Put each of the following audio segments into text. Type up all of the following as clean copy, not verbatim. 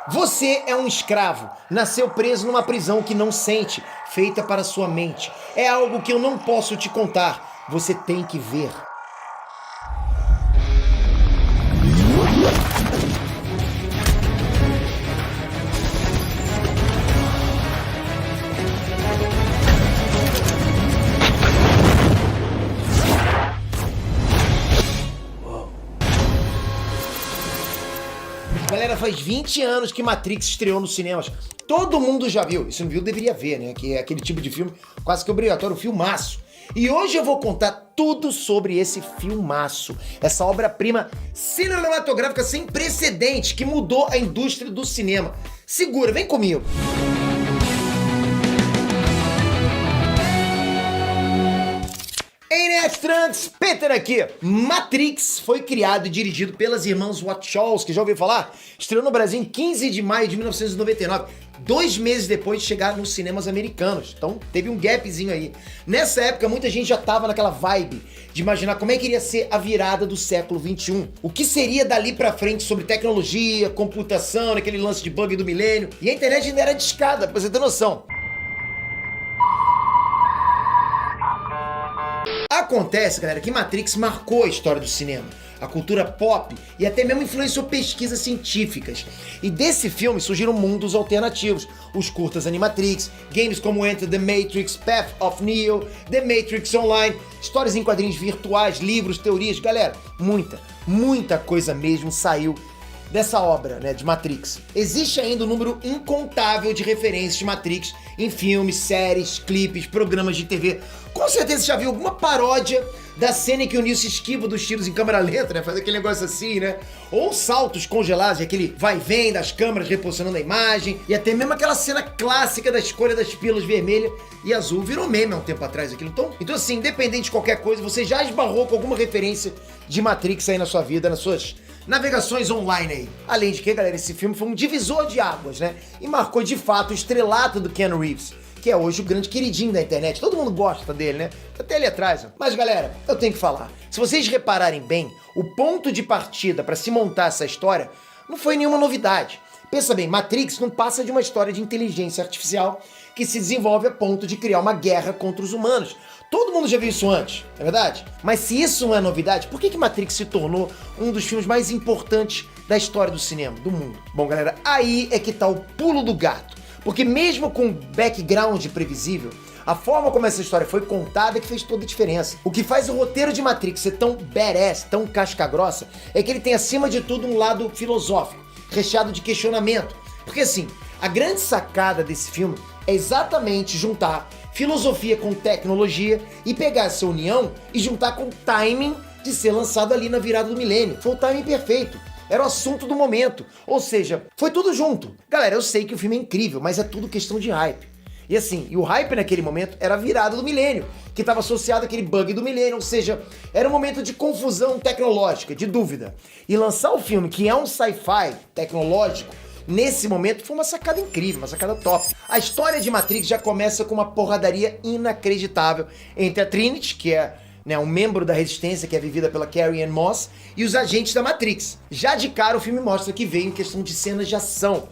Você é um escravo, nasceu preso numa prisão que não sente, feita para sua mente. É algo que eu não posso te contar, você tem que ver. Galera, faz 20 anos que Matrix estreou nos cinemas. Todo mundo já viu. E se não viu, deveria ver, né? Que é aquele tipo de filme quase que obrigatório, filmaço. E hoje eu vou contar tudo sobre esse filmaço. Essa obra-prima cinematográfica sem precedentes que mudou a indústria do cinema. Segura, vem comigo. Trunks, Peter aqui. Matrix foi criado e dirigido pelas irmãs Wachowski, já ouviu falar? Estreou no Brasil em 15 de maio de 1999, 2 meses depois de chegar nos cinemas americanos. Então teve um gapzinho aí. Nessa época muita gente já tava naquela vibe de imaginar como é que iria ser a virada do século 21. O que seria dali pra frente sobre tecnologia, computação, aquele lance de bug do milênio. E a internet ainda era discada, pra você ter noção. Acontece, galera, que Matrix marcou a história do cinema, a cultura pop e até mesmo influenciou pesquisas científicas. E desse filme surgiram mundos alternativos, os curtas Animatrix, games como Enter the Matrix, Path of Neo, The Matrix Online, histórias em quadrinhos virtuais, livros, teorias. Galera, muita coisa mesmo saiu dessa obra, né, de Matrix. Existe ainda um número incontável de referências de Matrix em filmes, séries, clipes, programas de TV. Com certeza você já viu alguma paródia da cena em que o Neo se esquiva dos tiros em câmera lenta, né? Faz aquele negócio assim, né? Ou saltos congelados, e aquele vai e vem das câmeras reposicionando a imagem. E até mesmo aquela cena clássica da escolha das pílulas vermelha e azul. Virou meme há um tempo atrás aquilo. Então assim, independente de qualquer coisa, você já esbarrou com alguma referência de Matrix aí na sua vida, nas suas navegações online aí. Além de que, galera, esse filme foi um divisor de águas, né? E marcou de fato o estrelato do Keanu Reeves, que é hoje o grande queridinho da internet. Todo mundo gosta dele, né? Até ali atrás. Ó. Mas, galera, eu tenho que falar. Se vocês repararem bem, o ponto de partida para se montar essa história não foi nenhuma novidade. Pensa bem, Matrix não passa de uma história de inteligência artificial que se desenvolve a ponto de criar uma guerra contra os humanos. Todo mundo já viu isso antes, não é verdade? Mas se isso não é novidade, por que Matrix se tornou um dos filmes mais importantes da história do cinema, do mundo? Bom, galera, aí é que tá o pulo do gato. Porque mesmo com background previsível, a forma como essa história foi contada é que fez toda a diferença. O que faz o roteiro de Matrix ser tão badass, tão casca-grossa, é que ele tem acima de tudo um lado filosófico, recheado de questionamento. Porque assim, a grande sacada desse filme é exatamente juntar filosofia com tecnologia e pegar essa união e juntar com o timing de ser lançado ali na virada do milênio. Foi o timing perfeito. Era o assunto do momento. Ou seja, foi tudo junto. Galera, eu sei que o filme é incrível, mas é tudo questão de hype. E assim, e o hype naquele momento era a virada do milênio, que estava associado àquele bug do milênio, ou seja, era um momento de confusão tecnológica, de dúvida. E lançar o filme, que é um sci-fi tecnológico, nesse momento foi uma sacada incrível, uma sacada top. A história de Matrix já começa com uma porradaria inacreditável entre a Trinity, que é um membro da Resistência, que é vivida pela Carrie-Anne Moss, e os agentes da Matrix. Já de cara o filme mostra que veio em questão de cenas de ação.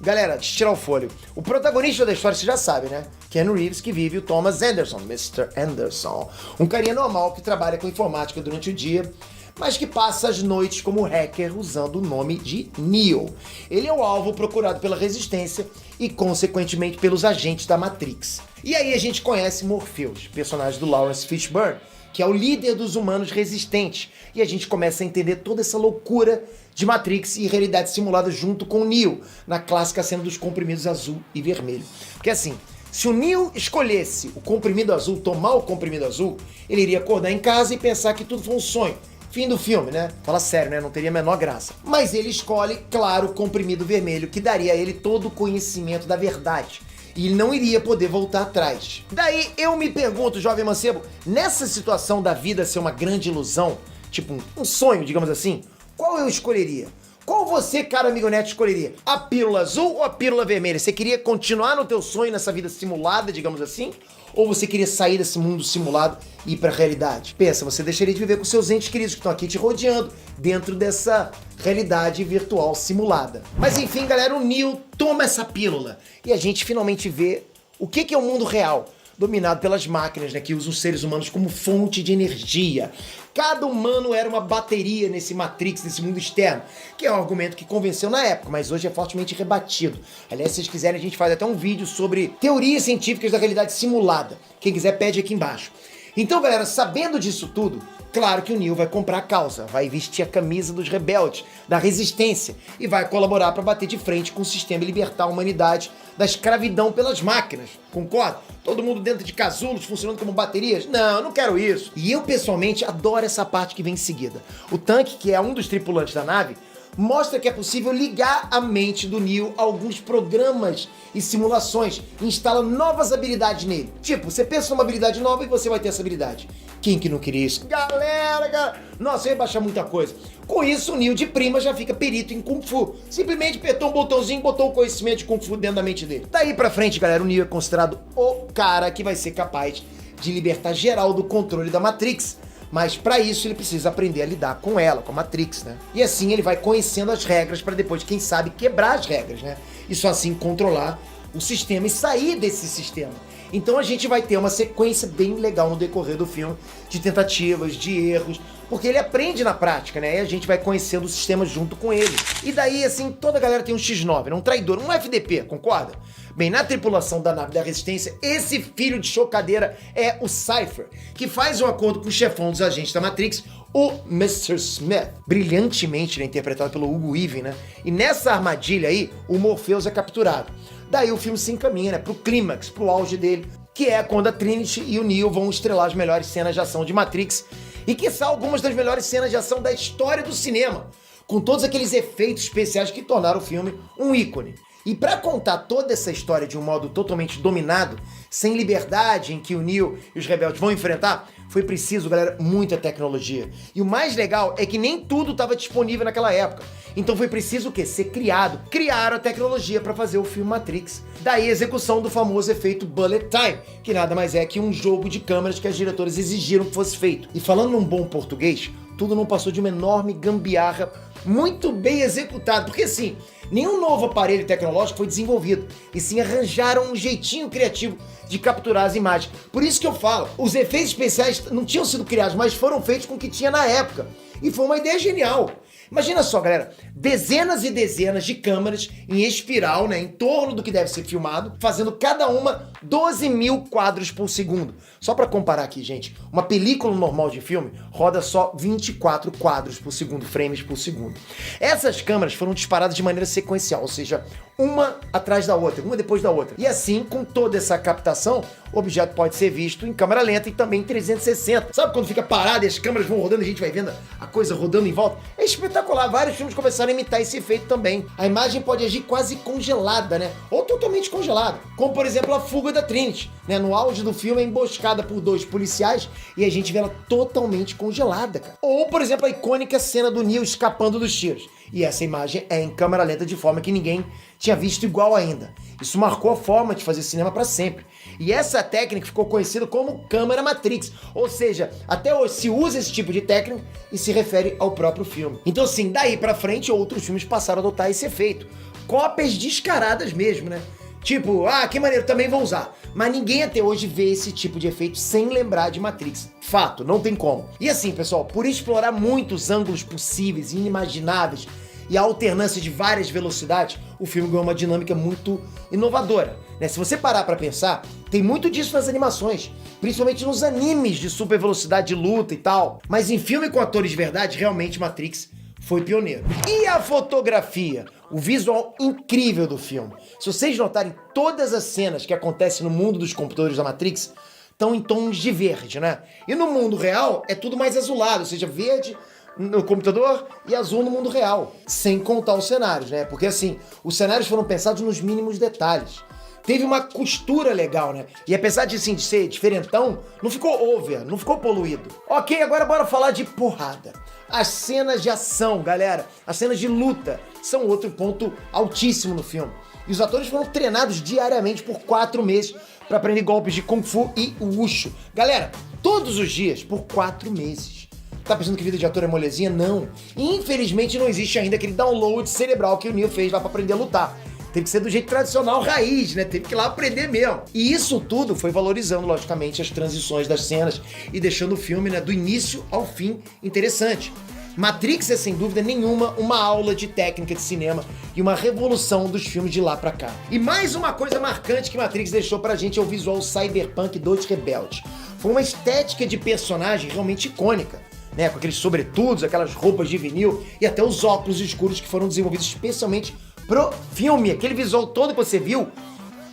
Galera, deixa eu tirar o fôlego. O protagonista da história você já sabe, né? Keanu Reeves, que vive o Thomas Anderson, Mr. Anderson. Um carinha normal que trabalha com informática durante o dia, mas que passa as noites como hacker usando o nome de Neo. Ele é o alvo procurado pela Resistência e, consequentemente, pelos agentes da Matrix. E aí a gente conhece Morpheus, personagem do Lawrence Fishburne, que é o líder dos humanos resistentes. E a gente começa a entender toda essa loucura de Matrix e realidade simulada junto com o Neo, na clássica cena dos comprimidos azul e vermelho. Porque assim, se o Neo escolhesse o comprimido azul, tomar o comprimido azul, ele iria acordar em casa e pensar que tudo foi um sonho. Fim do filme, né? Fala sério, né? Não teria a menor graça. Mas ele escolhe, claro, o comprimido vermelho, que daria a ele todo o conhecimento da verdade. E ele não iria poder voltar atrás. Daí eu me pergunto, jovem mancebo, nessa situação da vida ser uma grande ilusão, tipo um sonho, digamos assim, qual eu escolheria? Qual você, cara amigo neto, escolheria? A pílula azul ou a pílula vermelha? Você queria continuar no teu sonho, nessa vida simulada, digamos assim? Ou você queria sair desse mundo simulado e ir pra realidade? Pensa, você deixaria de viver com seus entes queridos que estão aqui te rodeando dentro dessa realidade virtual simulada. Mas enfim, galera, o Neo toma essa pílula e a gente finalmente vê o que é o mundo real, dominado pelas máquinas, né, que usam os seres humanos como fonte de energia. Cada humano era uma bateria nesse Matrix, nesse mundo externo, que é um argumento que convenceu na época, mas hoje é fortemente rebatido. Aliás, se vocês quiserem, a gente faz até um vídeo sobre teorias científicas da realidade simulada. Quem quiser, pede aqui embaixo. Então, galera, sabendo disso tudo, claro que o Neo vai comprar a causa, vai vestir a camisa dos rebeldes, da resistência, e vai colaborar para bater de frente com o sistema e libertar a humanidade da escravidão pelas máquinas. Concorda? Todo mundo dentro de casulos funcionando como baterias? Não, eu não quero isso. E eu, pessoalmente, adoro essa parte que vem em seguida. O tanque, que é um dos tripulantes da nave, mostra que é possível ligar a mente do Neo a alguns programas e simulações e instala novas habilidades nele. Tipo, você pensa numa habilidade nova e você vai ter essa habilidade. Quem que não queria isso? Galera! Nossa, eu ia baixar muita coisa. Com isso, o Neo de prima já fica perito em Kung Fu. Simplesmente apertou um botãozinho e botou o conhecimento de Kung Fu dentro da mente dele. Daí pra frente, galera, o Neo é considerado o cara que vai ser capaz de libertar geral do controle da Matrix. Mas para isso ele precisa aprender a lidar com ela, com a Matrix, né? E assim ele vai conhecendo as regras para depois, quem sabe, quebrar as regras, né? E só assim controlar o sistema e sair desse sistema. Então a gente vai ter uma sequência bem legal no decorrer do filme, de tentativas, de erros, porque ele aprende na prática, né? E a gente vai conhecendo o sistema junto com ele. E daí, assim, toda a galera tem um X9, né? Um traidor, um FDP, concorda? Bem, na tripulação da nave da Resistência, esse filho de chocadeira é o Cypher, que faz um acordo com o chefão dos agentes da Matrix, o Mr. Smith, brilhantemente, né, interpretado pelo Hugo Weaving, né? E nessa armadilha aí, o Morpheus é capturado. Daí o filme se encaminha, né, pro clímax, pro auge dele, que é quando a Trinity e o Neo vão estrelar as melhores cenas de ação de Matrix e, quiçá, algumas das melhores cenas de ação da história do cinema, com todos aqueles efeitos especiais que tornaram o filme um ícone. E para contar toda essa história de um modo totalmente dominado, sem liberdade, em que o Neo e os rebeldes vão enfrentar, foi preciso, galera, muita tecnologia. E o mais legal é que nem tudo estava disponível naquela época. Então foi preciso o quê? Ser criado. Criaram a tecnologia para fazer o filme Matrix. Daí a execução do famoso efeito Bullet Time, que nada mais é que um jogo de câmeras que as diretoras exigiram que fosse feito. E falando num bom português, tudo não passou de uma enorme gambiarra muito bem executado, porque assim, nenhum novo aparelho tecnológico foi desenvolvido, e sim arranjaram um jeitinho criativo de capturar as imagens. Por isso que eu falo, os efeitos especiais não tinham sido criados, mas foram feitos com o que tinha na época, e foi uma ideia genial. Imagina só, galera, dezenas e dezenas de câmeras em espiral, né, em torno do que deve ser filmado, fazendo cada uma 12 mil quadros por segundo. Só pra comparar aqui, gente, uma película normal de filme roda só 24 quadros por segundo, frames por segundo. Essas câmeras foram disparadas de maneira sequencial, ou seja, uma atrás da outra, uma depois da outra. E assim, com toda essa captação, o objeto pode ser visto em câmera lenta e também em 360. Sabe quando fica parado e as câmeras vão rodando e a gente vai vendo a coisa rodando em volta? É espetacular. Vários filmes começaram a imitar esse efeito também. A imagem pode agir quase congelada, né? Ou totalmente congelada. Como, por exemplo, a fuga da Trinity, né? No auge do filme é emboscada por dois policiais e a gente vê ela totalmente congelada, cara. Ou, por exemplo, a icônica cena do Neo escapando dos tiros. E essa imagem é em câmera lenta de forma que ninguém tinha visto igual ainda. Isso marcou a forma de fazer cinema para sempre. E essa técnica ficou conhecida como câmera Matrix. Ou seja, até hoje se usa esse tipo de técnica e se refere ao próprio filme. Então, assim, daí pra frente, outros filmes passaram a adotar esse efeito. Cópias descaradas mesmo, né? Tipo, que maneiro, também vou usar. Mas ninguém até hoje vê esse tipo de efeito sem lembrar de Matrix. Fato, não tem como. E assim, pessoal, por explorar muitos ângulos possíveis e inimagináveis e a alternância de várias velocidades, o filme ganhou uma dinâmica muito inovadora, né? Se você parar pra pensar, tem muito disso nas animações, principalmente nos animes de super velocidade de luta e tal. Mas em filme com atores de verdade, realmente Matrix foi pioneiro. E a fotografia? O visual incrível do filme. Se vocês notarem, todas as cenas que acontecem no mundo dos computadores da Matrix estão em tons de verde, né? E no mundo real é tudo mais azulado, ou seja, verde no computador e azul no mundo real, sem contar os cenários, né? Porque assim, os cenários foram pensados nos mínimos detalhes. teve uma costura legal, né? E apesar de, assim, de ser diferentão, não ficou over, não ficou poluído. Ok, agora bora falar de porrada. As cenas de ação, galera, as cenas de luta são outro ponto altíssimo no filme. E os atores foram treinados diariamente por 4 meses para aprender golpes de Kung Fu e Wushu. Galera, todos os dias, por 4 meses. Tá pensando que vida de ator é molezinha? Não. Infelizmente não existe ainda aquele download cerebral que o Neo fez lá pra aprender a lutar. Teve que ser do jeito tradicional, raiz, né? Teve que ir lá aprender mesmo. E isso tudo foi valorizando, logicamente, as transições das cenas e deixando o filme, né, do início ao fim interessante. Matrix é, sem dúvida nenhuma, uma aula de técnica de cinema e uma revolução dos filmes de lá pra cá. E mais uma coisa marcante que Matrix deixou pra gente é o visual Cyberpunk 2 Rebelde. Foi uma estética de personagem realmente icônica, né? Com aqueles sobretudos, aquelas roupas de vinil e até os óculos escuros que foram desenvolvidos especialmente pro filme. Aquele visual todo que você viu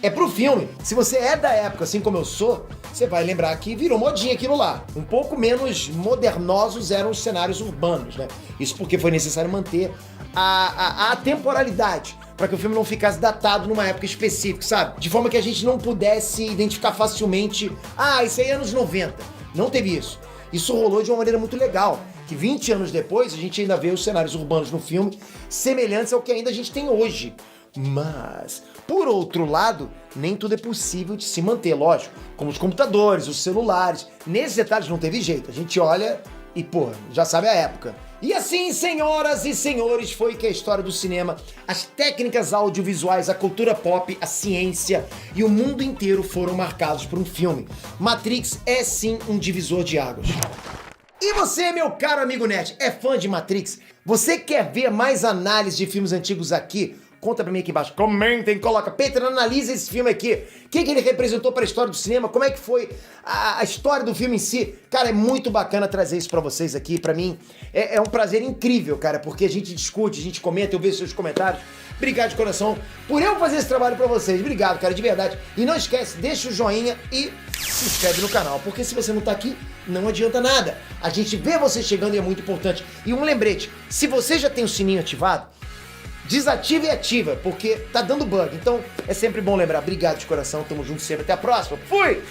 é pro filme. Se você é da época, assim como eu sou, você vai lembrar que virou modinha aquilo lá. Um pouco menos modernosos eram os cenários urbanos, né? Isso porque foi necessário manter a temporalidade, para que o filme não ficasse datado numa época específica, sabe? De forma que a gente não pudesse identificar facilmente, isso aí é anos 90. Não teve isso. Isso rolou de uma maneira muito legal, que 20 anos depois a gente ainda vê os cenários urbanos no filme semelhantes ao que ainda a gente tem hoje. Mas, por outro lado, nem tudo é possível de se manter, lógico. Como os computadores, os celulares. Nesses detalhes não teve jeito. A gente olha e, pô, já sabe a época. E assim, senhoras e senhores, foi que a história do cinema, as técnicas audiovisuais, a cultura pop, a ciência e o mundo inteiro foram marcados por um filme. Matrix é sim um divisor de águas. E você, meu caro amigo nerd, é fã de Matrix? Você quer ver mais análise de filmes antigos aqui? Conta pra mim aqui embaixo, comentem, coloca, Peter, analisa esse filme aqui, o que ele representou para a história do cinema, como é que foi a história do filme em si. Cara, é muito bacana trazer isso pra vocês aqui, pra mim é um prazer incrível, cara, porque a gente discute, a gente comenta, eu vejo seus comentários. Obrigado de coração por eu fazer esse trabalho pra vocês, obrigado, cara, de verdade. E não esquece, deixa o joinha e se inscreve no canal, porque se você não tá aqui, não adianta nada. A gente vê você chegando e é muito importante. E um lembrete, se você já tem o sininho ativado, desativa e ativa, porque tá dando bug. Então é sempre bom lembrar. Obrigado de coração, tamo junto sempre. Até a próxima. Fui!